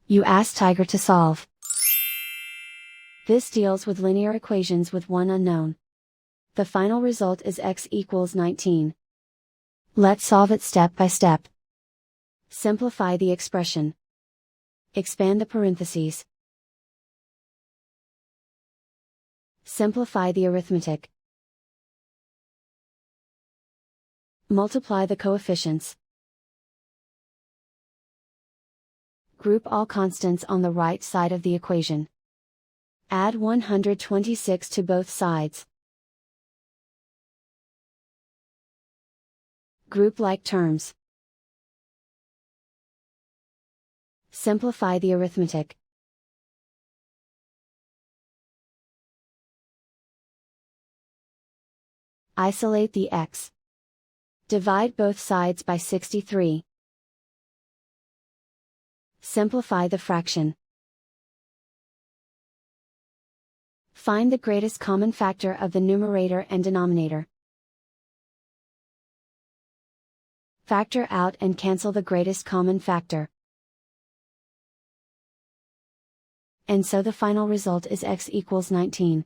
You ask Tiger to solve. This deals with linear equations with one unknown. The final result is x equals 19. Let's solve it step by step. Simplify the expression. Expand the parentheses. Simplify the arithmetic. Multiply the coefficients. Group all constants on the right side of the equation. Add 126 to both sides. Group like terms. Simplify the arithmetic. Isolate the x. Divide both sides by 63. Simplify the fraction. Find the greatest common factor of the numerator and denominator. Factor out and cancel the greatest common factor. And so the final result is x equals 19.